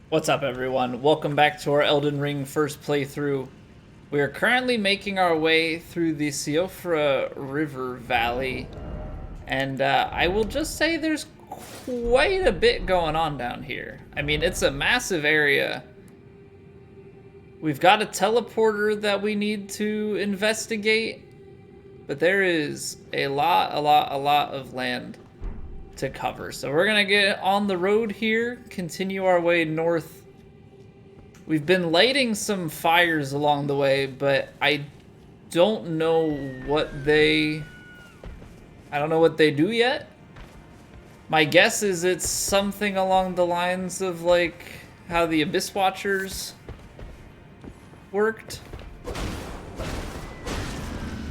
What's up, everyone? Welcome back to our Elden Ring first playthrough. We are currently making our way through the Siofra River Valley, and I will just say there's quite a bit going on down here. I mean, it's a massive area. We've got a teleporter that we need to investigate, but there is a lot of land to cover. So we're gonna get on the road here, continue our way north. We've been lighting some fires along the way, but I don't know what they do yet. My guess is it's something along the lines of like how the Abyss Watchers worked.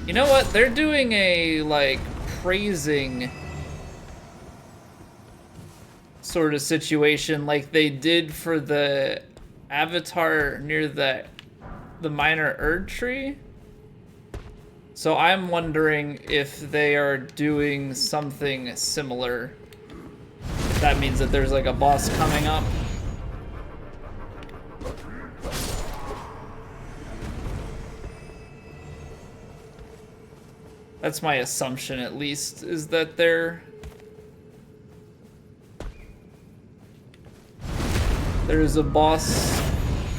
You know what? They're doing a like praising sort of situation like they did for the avatar near the minor Erd tree. So I'm wondering if they are doing something similar. If that means that there's like a boss coming up. That's my assumption, at least, is that there's a boss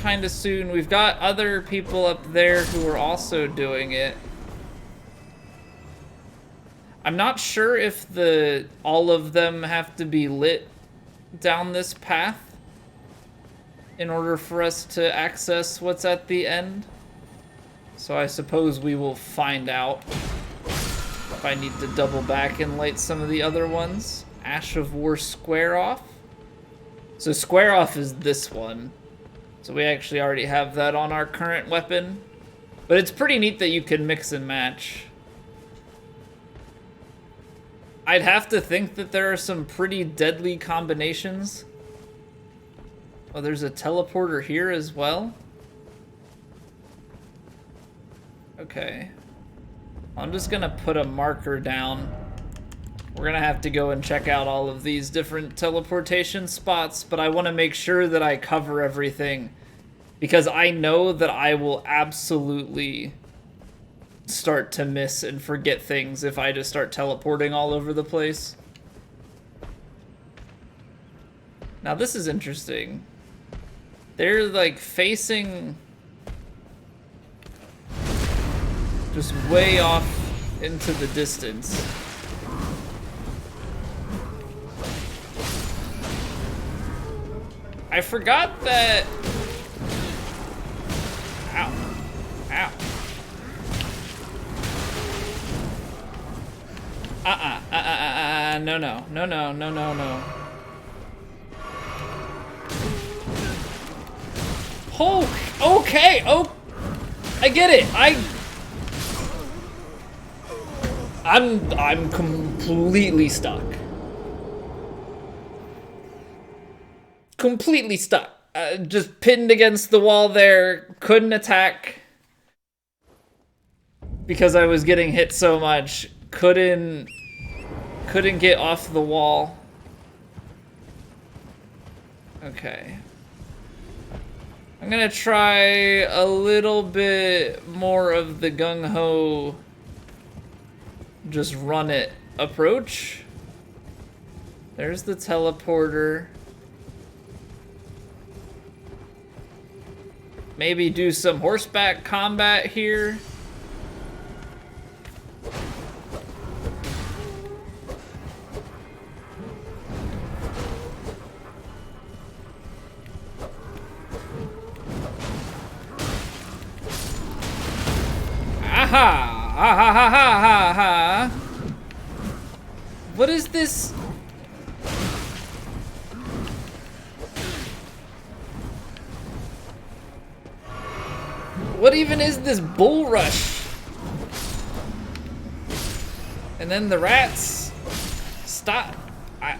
kind of soon. We've got other people up there who are also doing it. I'm not sure if all of them have to be lit down this path in order for us to access what's at the end. So I suppose we will find out if I need to double back and light some of the other ones. Ash of War Square Off. So Square Off is this one. So we actually already have that on our current weapon. But it's pretty neat that you can mix and match. I'd have to think that there are some pretty deadly combinations. Oh, there's a teleporter here as well. Okay. I'm just gonna put a marker down. We're gonna have to go and check out all of these different teleportation spots, but I want to make sure that I cover everything because I know that I will absolutely start to miss and forget things if I just start teleporting all over the place. Now this is interesting. They're like facing just way off into the distance. I forgot that. Ow. Ow. No. Oh, okay. Oh, I get it. I'm completely stuck. Completely stuck. Just pinned against the wall there. Couldn't attack because I was getting hit so much. Couldn't get off the wall. Okay. I'm gonna try a little bit more of the gung-ho just run it approach. There's the teleporter. Maybe do some horseback combat here. Aha! Ha ha ha ha ha ha! What is this? What even is this bull rush? And then the rats. Stop. I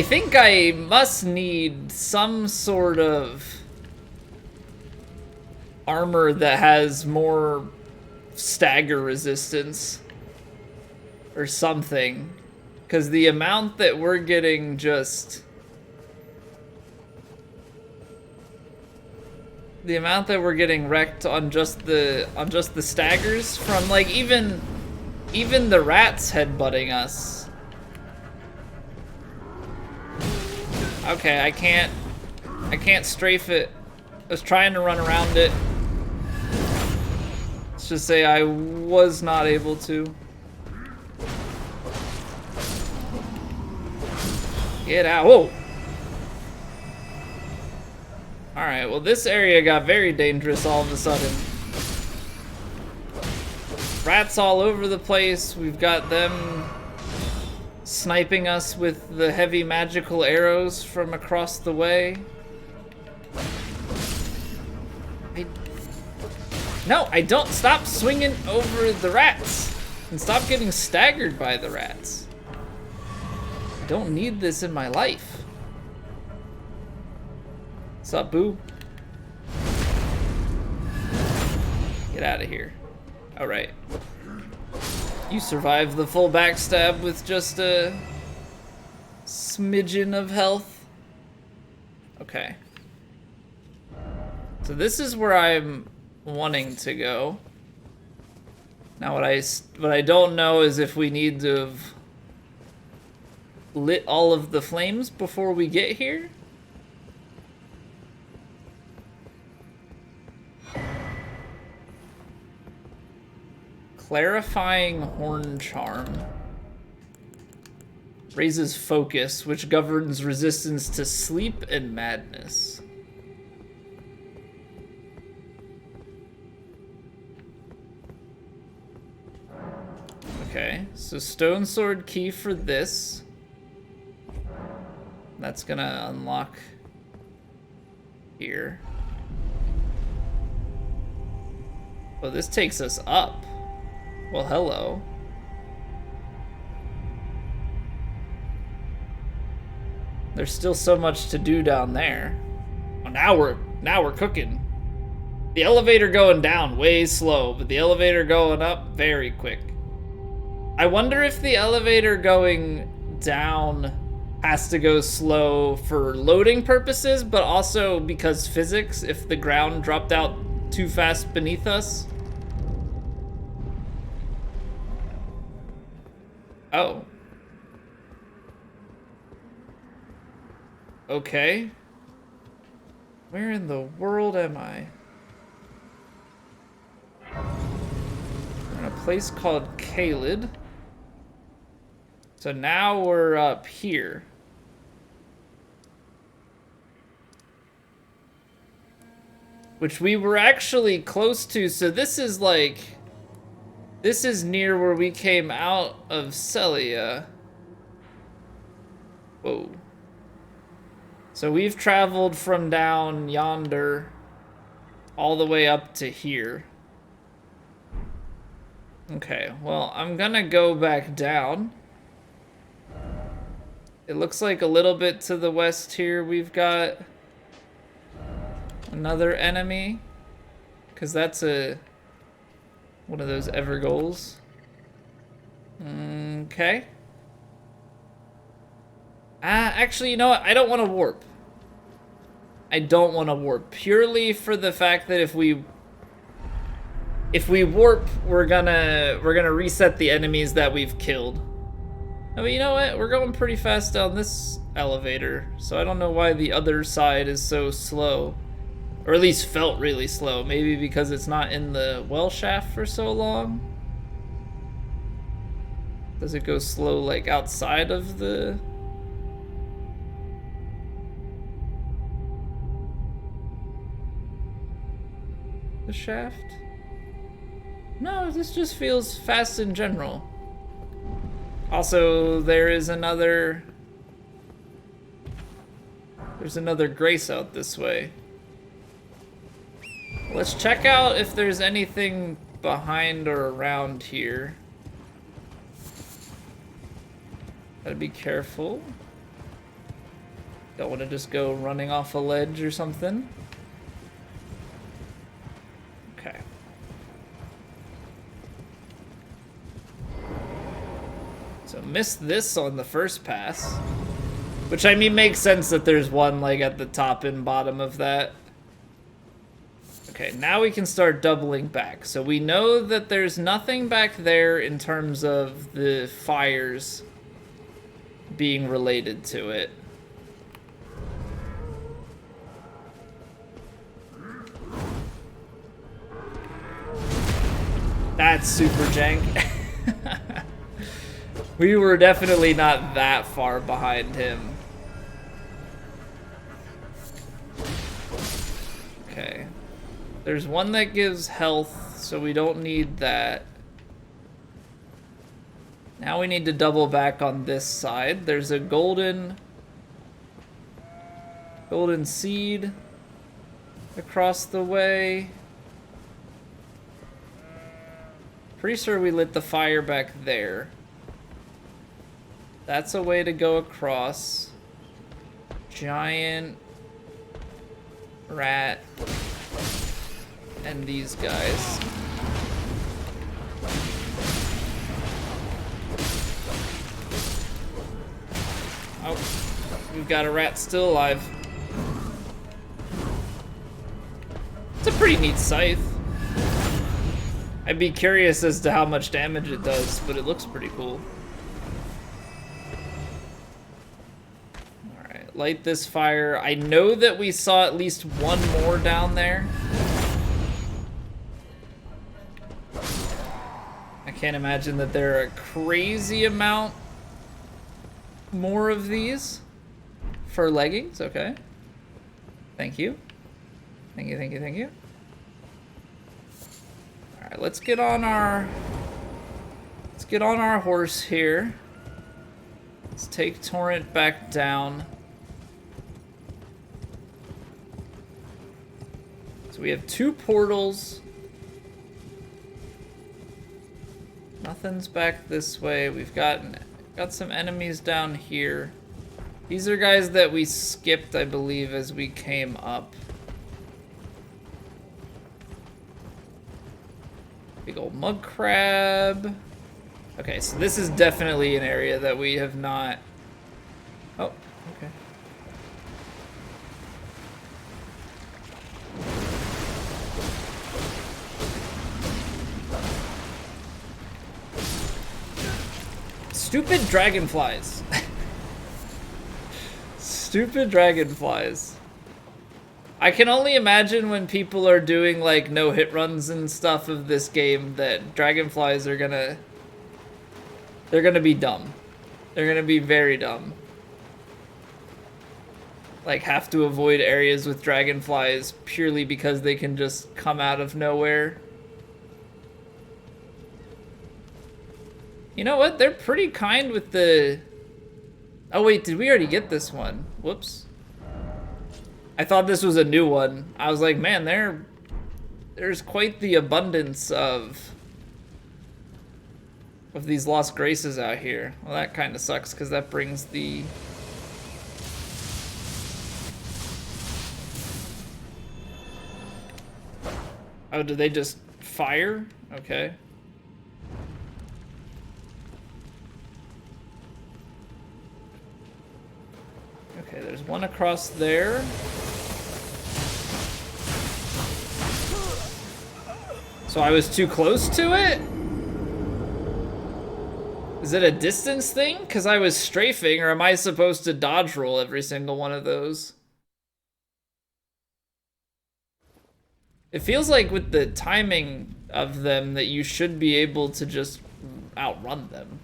think I must need some sort of armor that has more stagger resistance or something, because the amount that we're getting just The amount that we're getting wrecked on just the staggers from like even the rats headbutting us. Okay, I can't strafe it. I was trying to run around it. Let's just say I was not able to. Get out. Whoa! Alright, well this area got very dangerous all of a sudden. Rats all over the place. We've got them sniping us with the heavy magical arrows from across the way. No, I don't. Stop swinging over the rats. And stop getting staggered by the rats. I don't need this in my life. What's up, boo? Get out of here. Alright. You survived the full backstab with just a smidgen of health. Okay. So this is where I'm wanting to go. Now what I don't know is if we need to have lit all of the flames before we get here. Clarifying Horn Charm. Raises focus, which governs resistance to sleep and madness. Okay, so Stone Sword key for this. That's gonna unlock here. Well, this takes us up. Well, hello. There's still so much to do down there. Oh, now we're cooking. The elevator going down way slow, but the elevator going up very quick. I wonder if the elevator going down has to go slow for loading purposes, but also because physics, if the ground dropped out too fast beneath us. Oh. Okay. Where in the world am I? We're in a place called Caelid. So now we're up here. Which we were actually close to, so this is like... This is near where we came out of Celia. Whoa. So we've traveled from down yonder all the way up to here. Okay, well, I'm gonna go back down. It looks like a little bit to the west here we've got another enemy, because that's one of those Evergoals. Okay. Actually, you know what? I don't want to warp. I don't want to warp purely for the fact that if we warp, we're gonna reset the enemies that we've killed. I mean, you know what? We're going pretty fast down this elevator, so I don't know why the other side is so slow. Or at least felt really slow. Maybe because it's not in the well shaft for so long? Does it go slow, like, outside of the... shaft? No, this just feels fast in general. Also, there's another Grace out this way. Let's check out if there's anything behind or around here. Gotta be careful. Don't want to just go running off a ledge or something. Okay. So missed this on the first pass. Which, I mean, makes sense that there's one, like, at the top and bottom of that. Okay, now we can start doubling back. So we know that there's nothing back there in terms of the fires being related to it. That's super jank. We were definitely not that far behind him. Okay. There's one that gives health, so we don't need that. Now we need to double back on this side. There's a golden seed across the way. Pretty sure we lit the fire back there. That's a way to go across. Giant rat and these guys. Oh, we've got a rat still alive. It's a pretty neat scythe. I'd be curious as to how much damage it does, but it looks pretty cool. Alright, light this fire. I know that we saw at least one more down there. I can't imagine that there are a crazy amount more of these for leggings. Okay. Thank you. Thank you, thank you, thank you. Alright, let's get on our horse here. Let's take Torrent back down. So we have 2 portals. Nothing's back this way. We've got some enemies down here. These are guys that we skipped, I believe, as we came up. Big old mud crab. Okay, so this is definitely an area that we have not... Oh, okay. Stupid dragonflies. Stupid dragonflies. I can only imagine when people are doing like no hit runs and stuff of this game that dragonflies are gonna... They're gonna be dumb. They're gonna be very dumb. Like have to avoid areas with dragonflies purely because they can just come out of nowhere. You know what? They're pretty kind with the... Oh wait, did we already get this one? Whoops. I thought this was a new one. I was like, man, there's quite the abundance of these lost graces out here. Well, that kind of sucks because that brings the... Oh, did they just fire? Okay. Okay, there's one across there. So I was too close to it? Is it a distance thing? Because I was strafing, or am I supposed to dodge roll every single one of those? It feels like with the timing of them that you should be able to just outrun them.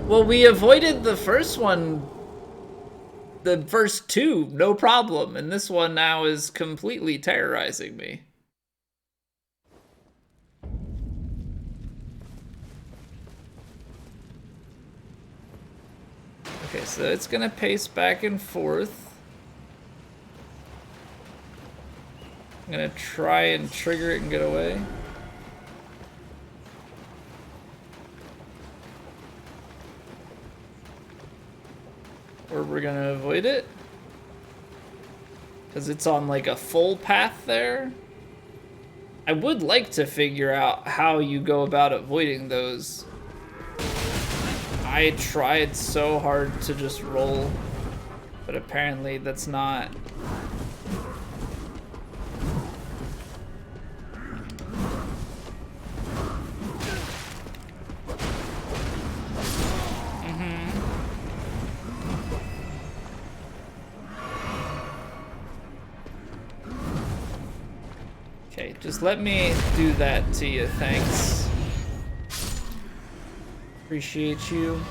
Well, we avoided the first one, the first 2, no problem, and this one now is completely terrorizing me. Okay, so it's gonna pace back and forth. I'm gonna try and trigger it and get away. Or we're gonna avoid it. Because it's on like a full path there. I would like to figure out how you go about avoiding those. I tried so hard to just roll, but apparently that's not. Okay, just let me do that to you, thanks. Appreciate you.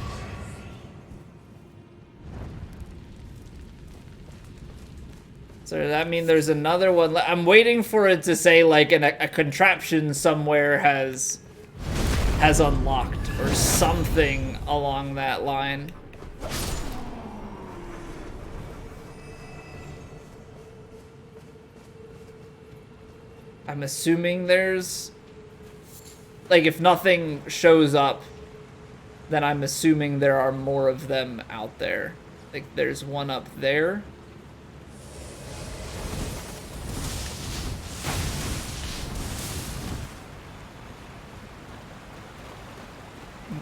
So does that mean there's another one? I'm waiting for it to say like a contraption somewhere has unlocked or something along that line. I'm assuming there's, like, if nothing shows up, then I'm assuming there are more of them out there. Like, there's one up there.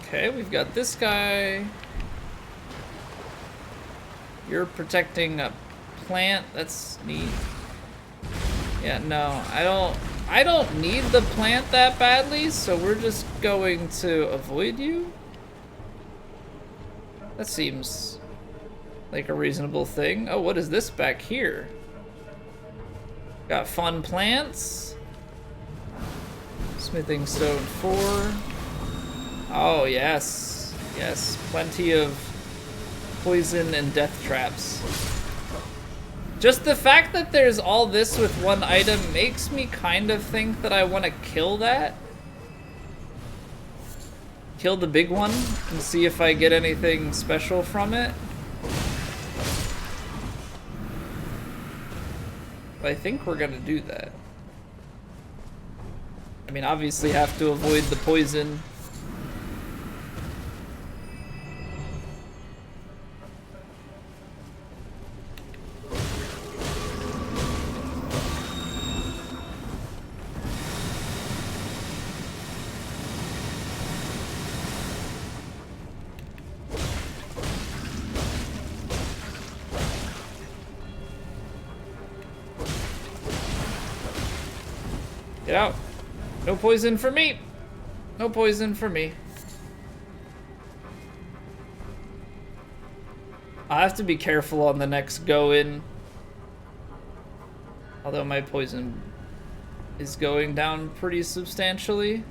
Okay, we've got this guy. You're protecting a plant. That's neat. Yeah, no, I don't need the plant that badly, so we're just going to avoid you. That seems like a reasonable thing. Oh, what is this back here? Got fun plants. Smithing stone 4. Oh, yes. Yes, plenty of poison and death traps. Just the fact that there's all this with one item makes me kind of think that I want to kill that. Kill the big one and see if I get anything special from it. But I think we're gonna do that. I mean, obviously have to avoid the poison. Get out. No poison for me. No poison for me. I have to be careful on the next go in. Although my poison is going down pretty substantially.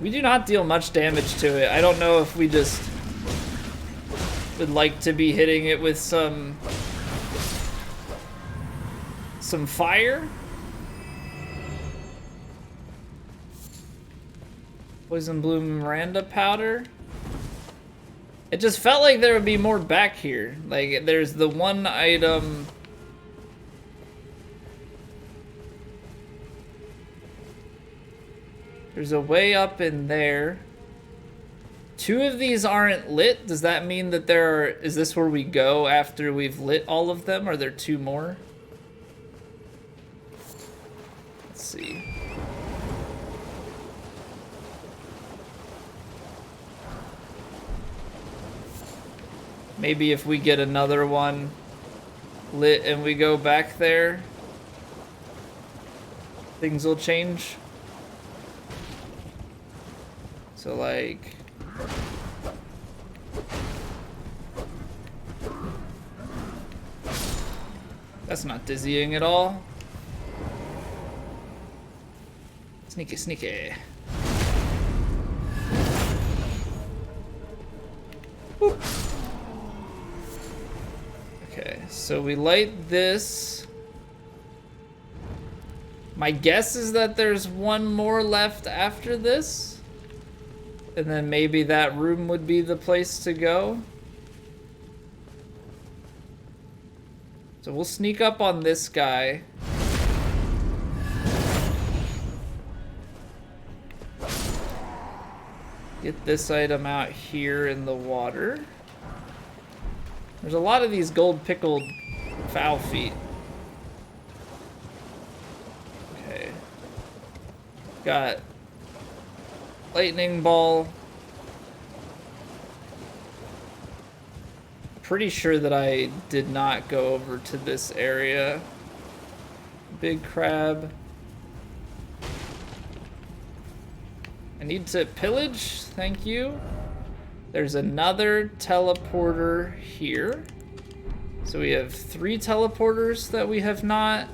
We do not deal much damage to it. I don't know if we just would like to be hitting it with some fire. Poison Bloom Miranda powder. It just felt like there would be more back here. Like, there's the one item. There's a way up in there. 2 of these aren't lit. Does that mean that there are... Is this where we go after we've lit all of them? Are there 2 more? Let's see. Maybe if we get another one lit and we go back there, things will change. So, like... That's not dizzying at all. Sneaky, sneaky. Whoop. Okay, so we light this. My guess is that there's one more left after this. And then maybe that room would be the place to go. So we'll sneak up on this guy. Get this item out here in the water. There's a lot of these gold pickled foul feet. Got lightning ball. Pretty sure that I did not go over to this area. Big crab. I need to pillage, thank you. There's another teleporter here. So we have 3 teleporters that we have not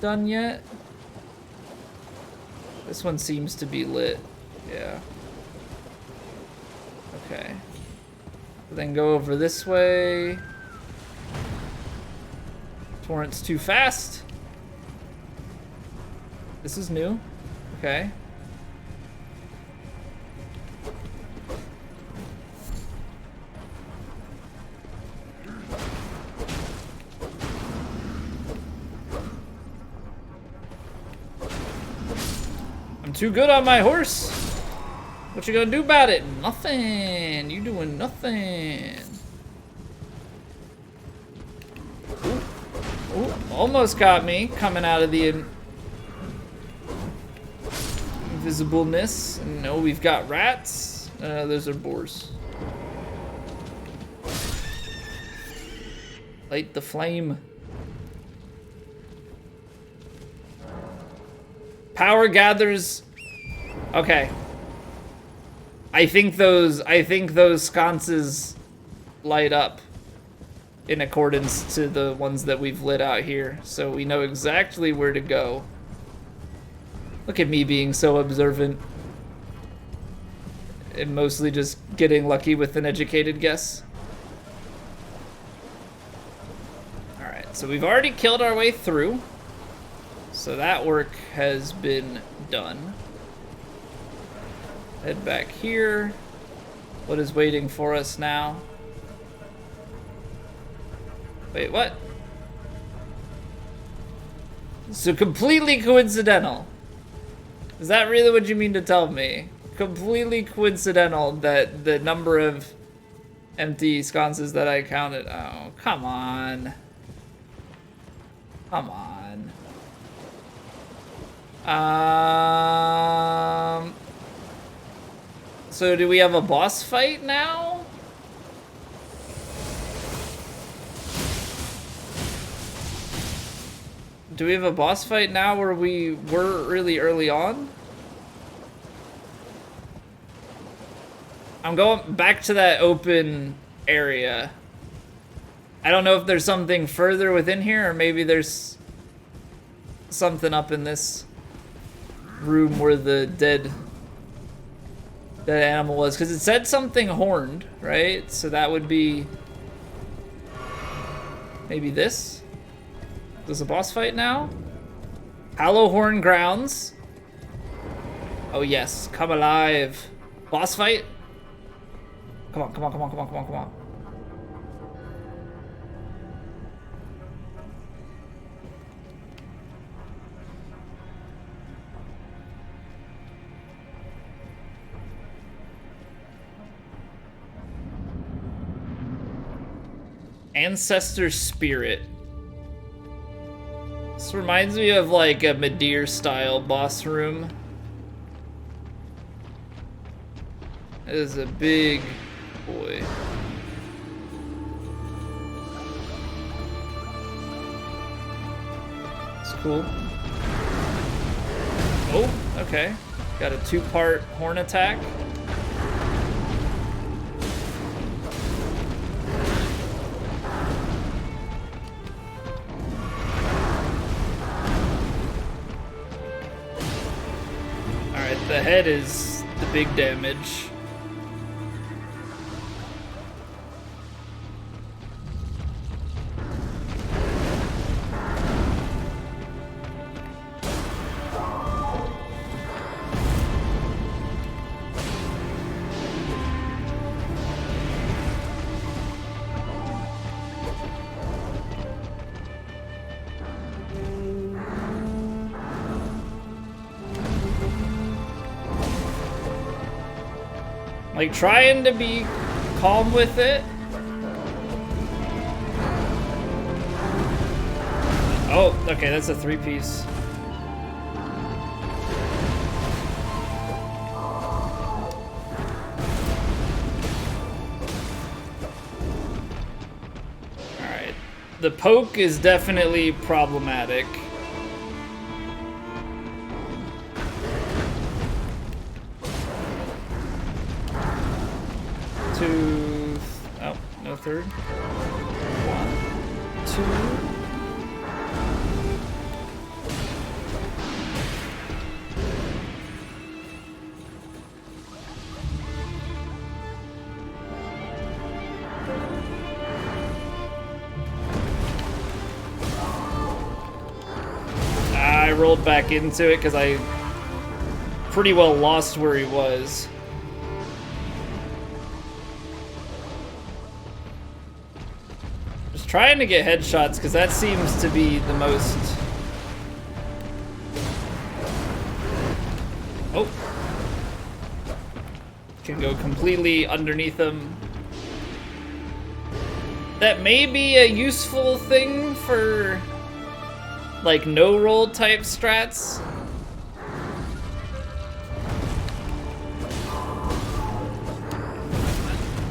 done yet. This one seems to be lit, yeah. Okay. Then go over this way. Torrent's too fast. This is new. Okay. I'm too good on my horse. What you gonna do about it? Nothing. You doing nothing. Ooh, almost got me coming out of the invisibleness. No, we've got rats. Those are boars. Light the flame. Power gathers. Okay. I think those sconces light up in accordance to the ones that we've lit out here, so we know exactly where to go. Look at me being so observant and mostly just getting lucky with an educated guess. Alright, so we've already killed our way through, so that work has been done. Head back here. What is waiting for us now? Wait, what? So completely coincidental. Is that really what you mean to tell me? Completely coincidental that the number of empty sconces that I counted. Oh, come on. Come on. So do we have a boss fight now? Do we have a boss fight now where we were really early on? I'm going back to that open area. I don't know if there's something further within here, or maybe there's something up in this room where the dead animal was, because it said something horned, right? So that would be maybe this. There's a boss fight now. Hallowhorn Grounds. Oh yes, come alive. Boss fight. Come on, come on, come on, come on, come on, come on. Ancestor Spirit. This reminds me of like a Medir style boss room. It is a big boy. It's cool. Oh, okay. Got a 2-part horn attack. The head is the big damage. Like, trying to be calm with it. Oh, okay, that's a 3-piece. The poke is definitely problematic. Two. Oh, no third. 1, 2. I rolled back into it because I pretty well lost where he was. Just trying to get headshots because that seems to be the most... Oh. Can go completely underneath him. That may be a useful thing for... like no roll type strats.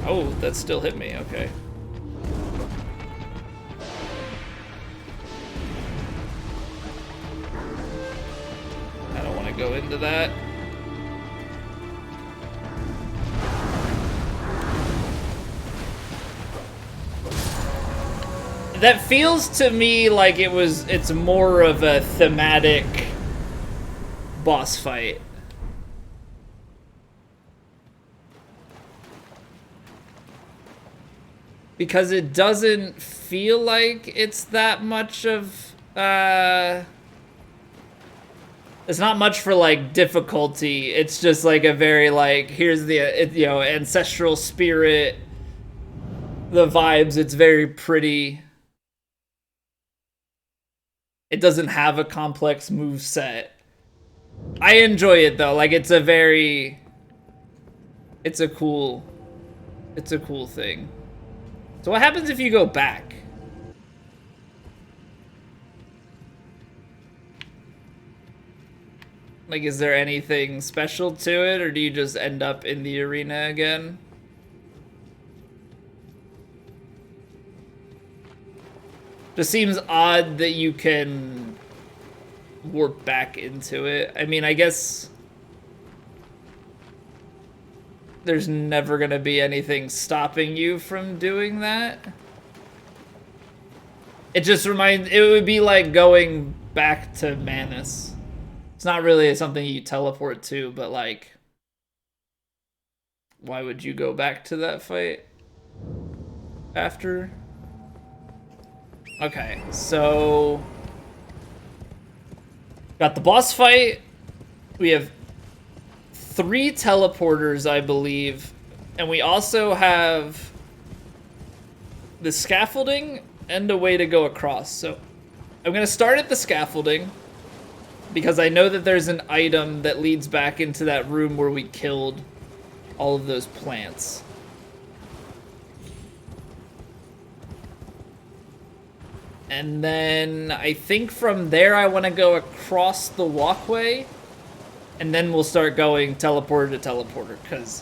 Oh, that still hit me, okay. I don't want to go into that. That feels to me like it's more of a thematic boss fight. Because it doesn't feel like it's that much of, it's not much for like difficulty. It's just like a very like, here's the, you know, ancestral spirit, the vibes, it's very pretty. It doesn't have a complex move set. I enjoy it though. Like it's a cool thing. So what happens if you go back? Like, is there anything special to it, or do you just end up in the arena again? Just seems odd that you can warp back into it. I mean, I guess there's never gonna be anything stopping you from doing that. It just it would be like going back to Manus. It's not really something you teleport to, but like, why would you go back to that fight after? Okay, so got the boss fight. We have 3 teleporters, I believe, and we also have the scaffolding and a way to go across. So I'm gonna start at the scaffolding because I know that there's an item that leads back into that room where we killed all of those plants. And then I think from there I want to go across the walkway, and then we'll start going teleporter to teleporter, because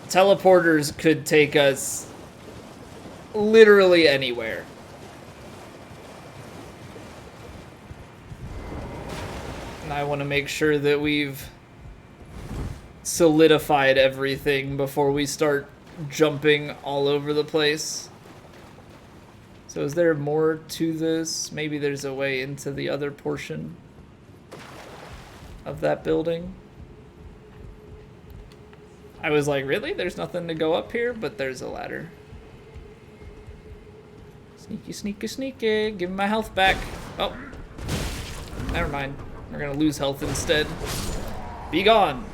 teleporters could take us literally anywhere. And I want to make sure that we've solidified everything before we start jumping all over the place. So is there more to this? Maybe there's a way into the other portion of that building. I was like, really? There's nothing to go up here? But there's a ladder. Sneaky, sneaky, sneaky. Give me my health back. Oh. Never mind. We're gonna lose health instead. Be gone.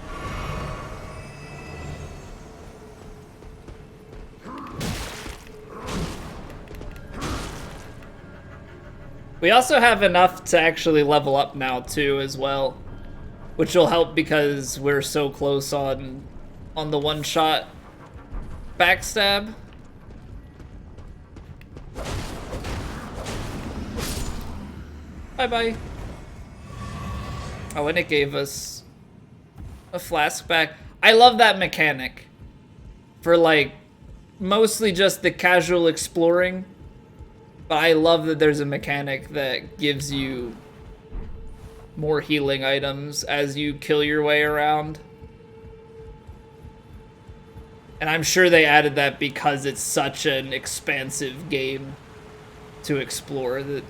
We also have enough to actually level up now too as well, which will help because we're so close on the one-shot backstab. Bye-bye. Oh, and it gave us a flask back. I love that mechanic for like mostly just the casual exploring. But I love that there's a mechanic that gives you more healing items as you kill your way around. And I'm sure they added that because it's such an expansive game to explore that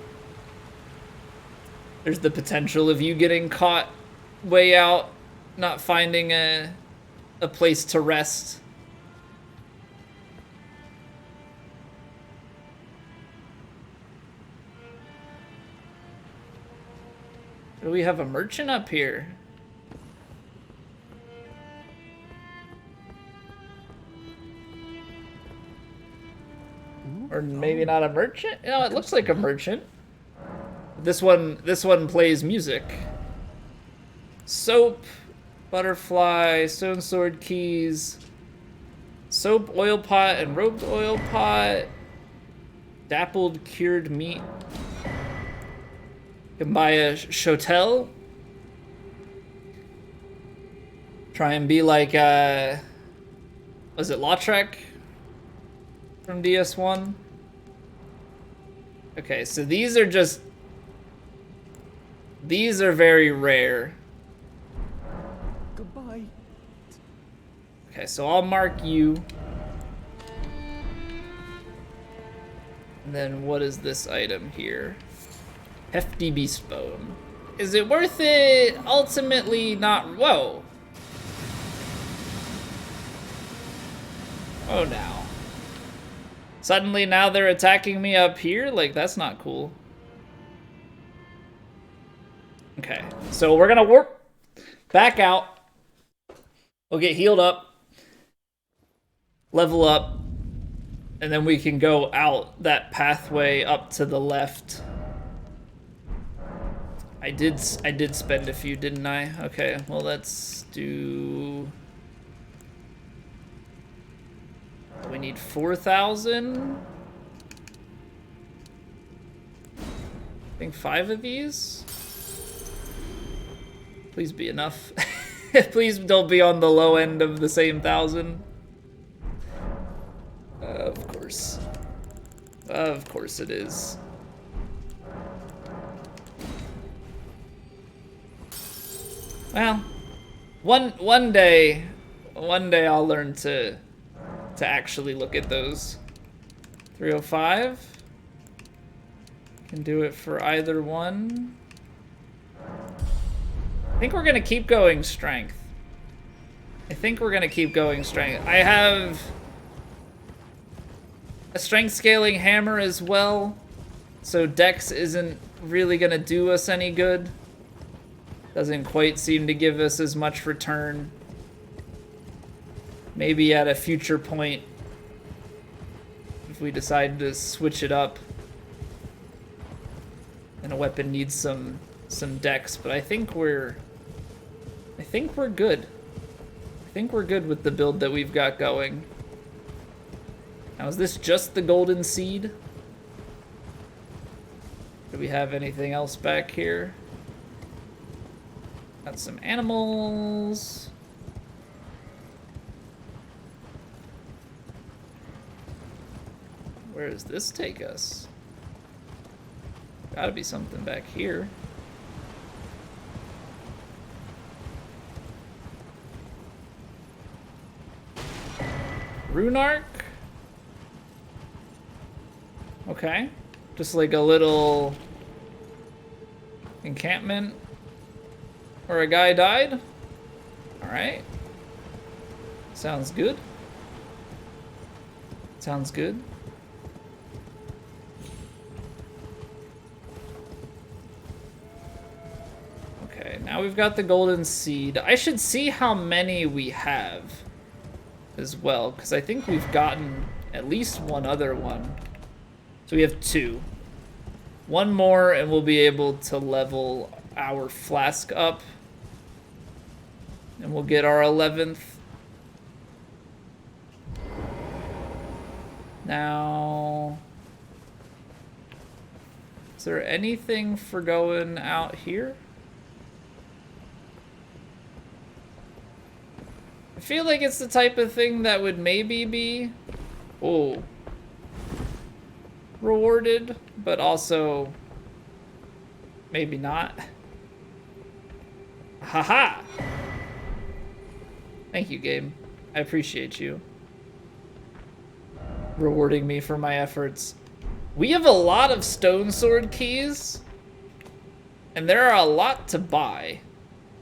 there's the potential of you getting caught way out, not finding a place to rest. Do we have a merchant up here? Or maybe not a merchant? No, it looks like a merchant. This one plays music. Soap, butterfly, stone sword keys, soap, oil pot, and roped oil pot. Dappled cured meat. You can buy a shotel. Try and be like, was it Lautrec from DS1? Okay, so these are very rare. Goodbye. Okay, so I'll mark you. And then what is this item here? Hefty beast bone. Is it worth it? Ultimately not. Whoa. Oh, now. Suddenly now they're attacking me up here? Like, that's not cool. Okay, so we're gonna warp back out. We'll get healed up, level up, and then we can go out that pathway up to the left. I did spend a few, didn't I? Okay, well, let's do... We need 4,000. I think 5 of these. Please be enough. Please don't be on the low end of the same 1,000. Of course. Of course it is. Well, one day I'll learn to actually look at those. 305. Can do it for either one. I think we're gonna keep going strength. I have a strength scaling hammer as well, so Dex isn't really gonna do us any good. Doesn't quite seem to give us as much return. Maybe at a future point, if we decide to switch it up, and a weapon needs some dex, but I think we're good. I think we're good with the build that we've got going. Now, is this just the golden seed? Do we have anything else back here? Got some animals. Where does this take us? Gotta be something back here. Runark? Okay. Just like a little encampment where a guy died? Alright. Sounds good. Sounds good. Okay, now we've got the golden seed. I should see how many we have as well, because I think we've gotten at least one other one. So we have 2. One more and we'll be able to level our flask up. And we'll get our 11th. Now, is there anything for going out here? I feel like it's the type of thing that would maybe be Oh. Rewarded, but also maybe not. Haha! Thank you, game. I appreciate you rewarding me for my efforts. We have a lot of stone sword keys, and there are a lot to buy.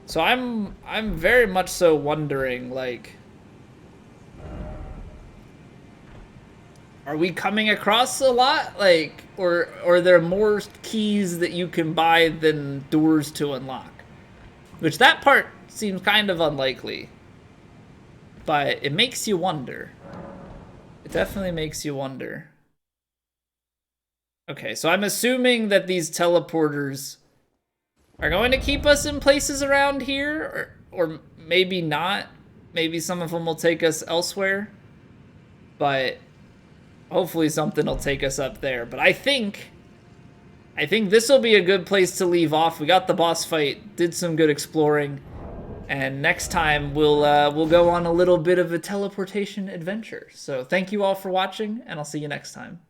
So I'm very much so wondering, like, are we coming across a lot? Like, or are there more keys that you can buy than doors to unlock? Which that part seems kind of unlikely. But it makes you wonder. It definitely makes you wonder. Okay, so I'm assuming that these teleporters are going to keep us in places around here, or maybe not. Maybe some of them will take us elsewhere. But hopefully something will take us up there. But I think this will be a good place to leave off. We got the boss fight, did some good exploring, and next time we'll go on a little bit of a teleportation adventure. So thank you all for watching, and I'll see you next time.